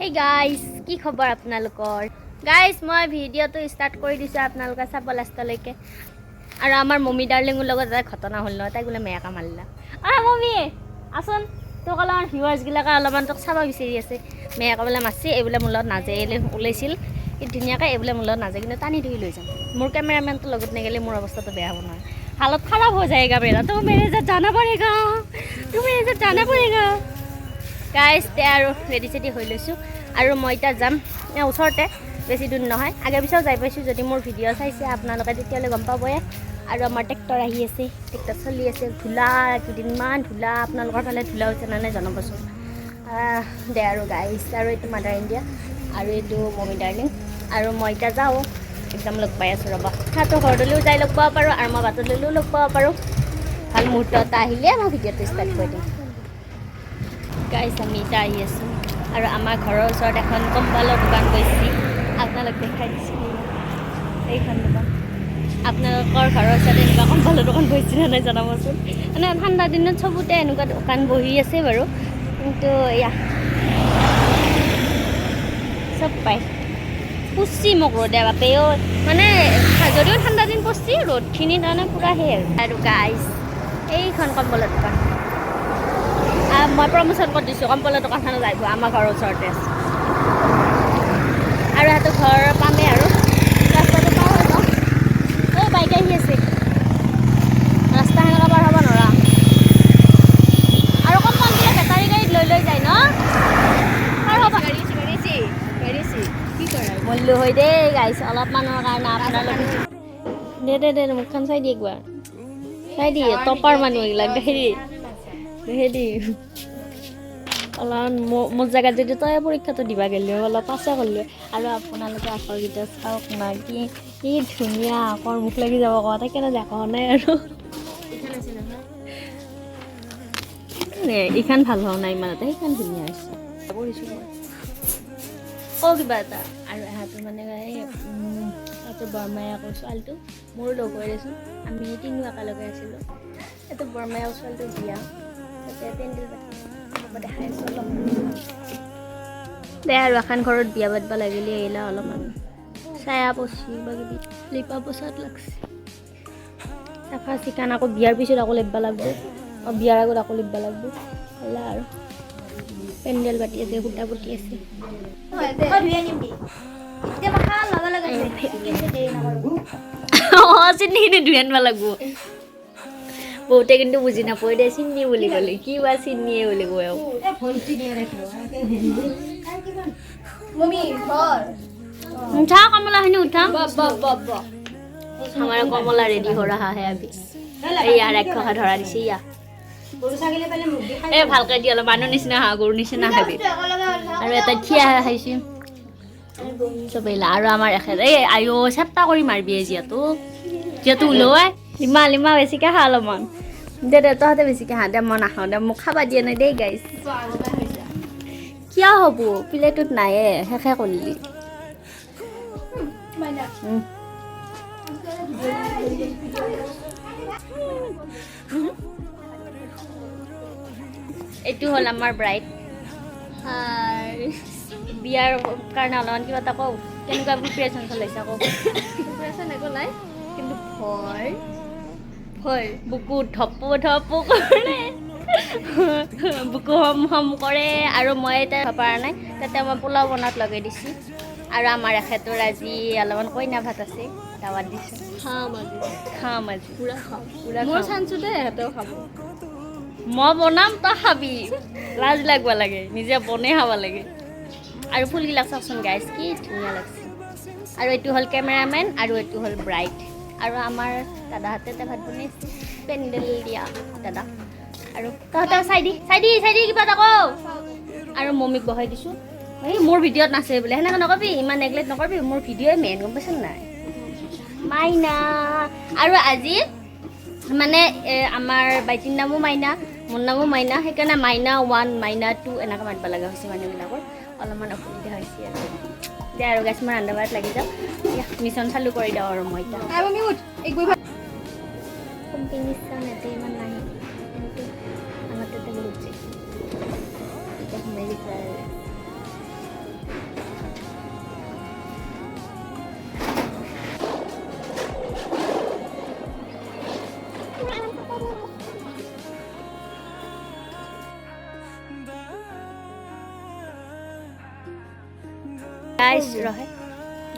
Hey guys, কি খবৰ আপোনালোকৰ? Guys, মই ভিডিওটো স্টাৰ্ট কৰি দিছো আপোনালোকে চাব লাষ্টলৈকে। আৰু আমাৰ মমি ডাৰ্লিংৰ লগত এটা ঘটনা হ'ল ন, তাই গুলে মেয়াকা মাৰিলা। মমি আসুন তোক অলপমান ভিউৱাৰ্ছ গিলাকে অলপমান তোক চাব বিচাৰি আছে। মেয়াকা বোলে মাছি এইবোলে মোৰ লগত নাযায় ওলাইছিল। কি ধুনীয়াকৈ এইবোলে মোৰ লগত নাযায় কিন্তু টানি ধৰি লৈ যাম। মোৰ কেমেৰামেনটো লগত নেগেলে মোৰ অৱস্থাটো বেয়া হ'ব নহয়। हालत खराब हो जाएगा मेरा, तो मेरे साथ जाना पड़ेगा। तो मेरे साथ जाना पड़ेगा। गाइस ते আৰু ৰেডি চেডি হৈ লৈছোঁ আৰু মই এতিয়া যাম ওচৰতে, বেছি দূৰ নহয়। আগে পিছেও যাই পাইছোঁ, যদি মোৰ ভিডিঅ' চাইছে আপোনালোকে তেতিয়ালৈ গম পাবই। আৰু আমাৰ ট্ৰেক্টৰ আহি আছে, ট্ৰেক্টৰ চলি আছে, ধূলা কেইদিনমান ধূলা। আপোনালোকৰ ফালে ধূলা হৈছে নে নাই জনাবচোন। দে আৰু গাইছ, আৰু এইটো মাদাৰ ইণ্ডিয়া আৰু এইটো মমি ডাৰ্লিং। আৰু মই এতিয়া যাওঁ, একদম লগ পাই আছোঁ ৰ'বা। তাতো ঘৰলৈও যাই লগ পাব পাৰোঁ আৰু মই বাটলৈও লগ পাব পাৰোঁ। ভাল মুহূৰ্ত এটা আহিলে মই ভিডিঅ'টো ষ্টাৰ্ট কৰি দিম। গাইছ আমি এতিয়া আহি আছোঁ আৰু আমাৰ ঘৰৰ ওচৰত এখন কম্বলৰ দোকান গৈছে। আপোনালোক দেখাই দিছোঁ এইখন দোকান। আপোনালোকৰ ঘৰৰ ওচৰত এনেকুৱা কম্বলৰ দোকান বহিছে নে নাই জনাবচোন। মানে ঠাণ্ডা দিনত চবতে এনেকুৱা দোকান বহি আছে বাৰু, কিন্তু এয়া চব পায়। পুচি মোক ৰ'দে বাপেও, মানে যদিও ঠাণ্ডা দিন পচি ৰ'দখিনি তাৰমানে পূৰা সেই আৰু গাইছ এইখন কম্বলৰ দোকান। মই প্ৰমোশ্যন কৰি দিছোঁ, কম্বলৰ দোকানখনত আহিব, আমাৰ ঘৰৰ ওচৰতে আছে। আৰু সিহঁতৰ ঘৰ পামেই আৰু ৰাস্তাটো পাৰ হৈ যাওঁ। এই বাইক আহি আছে, ৰাস্তা সেনেকুৱা পাৰ হ'ব নোৱাৰা। আৰু কম্পাউণ্ডবিলাক বেটাৰী গাড়ীত লৈ লৈ যায় ন, পাৰ হ'ব মূল্য হৈ দেই গাইছ অলপমানৰ কাৰণে আপোনালোকে। দে মুখখন চাই দি একবাৰ, চাই দি টপাৰ মানুহ এইবিলাক দেহেৰি অলপমান মোৰ জেগাত যদি তই পৰীক্ষাটো দিবা গ'লে অলপ পাছে কৰিলোঁ। আৰু আপোনালোকে আখৰকেইটা চাওক না, কি ধুনীয়া আখৰ, মুখ লাগি যাব কোৱা তাই কেনে দেখা নাই। আৰু এইখন ভাল হোৱা নাই ইমান এটা, সেইখন ধুনীয়া হৈছে কৰিছোঁ মই। কওঁ কিবা এটা। আৰু এহাটো মানে এইটো বৰমাই আকৌ ছোৱালীটো মোৰ লগ হৈ দেচোন, আমি তিনিও একেলগে আছিলোঁ। এইটো বৰমাই আকৌ ছোৱালীটো বিয়া, তাতে পেণ্ডেল দেখাই আছোঁ অলপ। দে আৰু এখন ঘৰত বিয়া পাতিব লাগিলে আহিলা অলপমান চায়া পচি বা কিবি লিপা পচাত লাগছে। চাফা চিকান আকৌ বিয়াৰ পিছত আকৌ লিপবা লাগব, বিয়াৰ আগত আকৌ লিপবা লাগব। হ'লে আৰু পেণ্ডেল পাতি আছে, সূতা পুতি আছে। চিনিখিনি ধুই আনিব লাগিব। বহুতে কিন্তু বুজি নাপায় দে, চিনি বুলি ক'লে কি বা চিনিয়ে বুলি কয়। উঠা কমলাখিনি উঠা। আমাৰ কমলা ৰেডি হৈ ৰহা হে আবি। এইয়া ৰাক্ষসে ধৰা দিছে ইয়া। এই ভালকৈ দি অলপ মানুহ নিচিনা হা, গৰুৰ নিচিনা খাবি। আৰু এটা থিয়া খাইছে চবেই। আৰু আমাৰ এখেত এই আয়ো চেপ্টা কৰি মাৰিবি যিহেতু ওলোৱাই লিমা বেছিকৈ খা অলপমান। দে তহঁতে বেছিকৈ খা দে, মই নাখাওঁ দে, মোক খাবা দিয়া নাই দেই গাইছ। কিয় হ'ব, প্লেটত নায়ে শেষে কৰিলি। এইটো হ'ল আমাৰ ব্ৰাইড। বিয়াৰ কাৰণে অলপমান কিবা এটা কওঁ, কেনেকুৱা প্ৰিপাৰেশ্যন চলাইছে আকৌ। প্ৰিপাৰেশ্যন একো নাই, কিন্তু ভয় বুকু ধপু কৰে, বুকু হম কৰে। আৰু মই এতিয়া পৰা নাই, তাতে মই পোলাও বনাত লগাই দিছোঁ। আৰু আমাৰ এখেতৰ আজি অলপমান কইনা ভাত আছে, দাৱাত দিছোঁ। খাম আজি পুৰা খাম। মোৰ চান্সো দে এহেঁতেও খাব। মই বনাম তই খাবি, লাজ লাগব লাগে, নিজে বনাই খাব লাগে। আৰু ফুলগিলাক চাওকচোন গাইছ, কি ধুনীয়া লাগছে। আৰু এইটো হ'ল কেমেৰামেন আৰু এইটো হ'ল ব্ৰাইড। আৰু আমাৰ দাদাহঁতে ভাত বনাইছে, পেণ্ডেল দিয়া দাদা। আৰু তহঁতে চাই দি কিবা এটা কওঁ। আৰু মমিক বহাই দিছোঁ। এই মোৰ ভিডিঅ'ত নাচে বোলে, সেনেকৈ নকবি, ইমান নেগলেক্ট নকৰিবি, মোৰ ভিডিঅ'ই মেইন, গম পাইছ নাই। মাইনা। আৰু আজি মানে আমাৰ বাইটিৰ নামো মাইনা, মোৰ নামো মাইনা, সেইকাৰণে মাইনা 1 মাইনা 2 এনেকৈ মাতিব লগা হৈছে মানুহবিলাকৰ। অলপমান অসুবিধা হৈছে আৰু দে আৰু গাইছ, মই ৰান্ধা বাঢ়াত লাগি যাওঁ। মিছন চালু কৰি দিওঁ আৰু মই এতিয়া কম্পিটিশ্যন ইয়াতে ইমান নাহে, কিন্তু আমাৰ তাতে বহুত যায়। এতিয়া সোমাই দিছে গাইছ ৰহে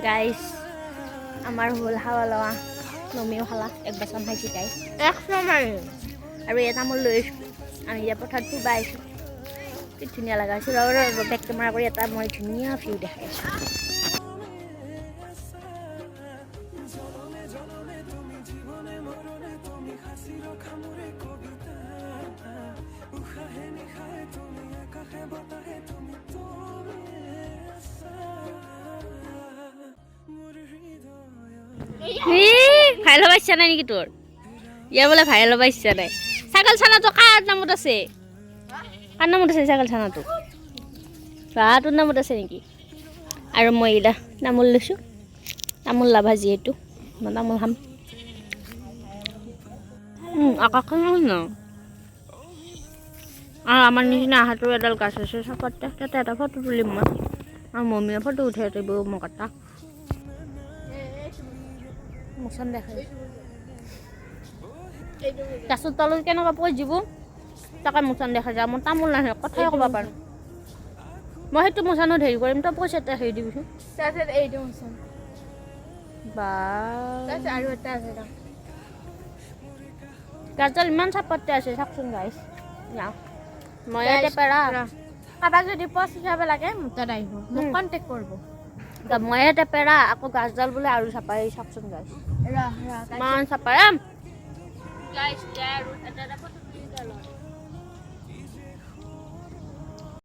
গাইছ আমাৰ হ'ল হাৱা লোৱা নমিও খালা এক বাচন খাইছি তাই আৰু এটা মোৰ লৈ আহিছোঁ আমি এতিয়া পথাৰত ফুৰিব আহিছোঁ কি ধুনীয়া লগা হৈছে আৰু বেক কেমেৰা কৰি এটা মই ধুনীয়া ভিউ দেখাই আছোঁ ভাইল হ'ব ইচ্ছা নাই নেকি তোৰ ইয়াৰ বোলে ভাইল হ'ব ইচ্ছা নাই ছাগল চানাটো কাৰ নামত আছে কাৰ নামত আছে ছাগল চানাটো তোৰ নামত আছে নেকি আৰু মই এইটা তামোল লৈছোঁ তামোল লাভা যিহেতু মই তামোল খাম আকাশখন ন আৰু আমাৰ নিচিনা আহাটোৰ এডাল গাছ আছে চাপতে তাতে এটা ফটো তুলিম মই আৰু মম্মীয়ে ফটো উঠাই দিব মোক এটা মোচন দেখাই গাছৰ তলত কেনেকুৱা পৰি যাব তাকে মোচন দেখা যায় মোৰ তামোল নাহে কথাই ক'ব পাৰোঁ মই সেইটো মোচানত হেৰি কৰিম তই পইচা এটা হেৰি দিবিচোন তাৰপিছত এইটো মোচন বা আৰু এটা আছে গাছডাল ইমান চাপতে আছে চাওকচোন গাইছ মই ইয়াতে পেৰা কাৰোবাক যদি পইচা চাব লাগে মোৰ তাত আহিব মোক কণ্টেক্ট কৰিব মই ইয়াতে পেৰা আকৌ গাছডাল বোলে আৰু চাপাই চাওকচোন গাইছ ইমান চাপাই গাইছ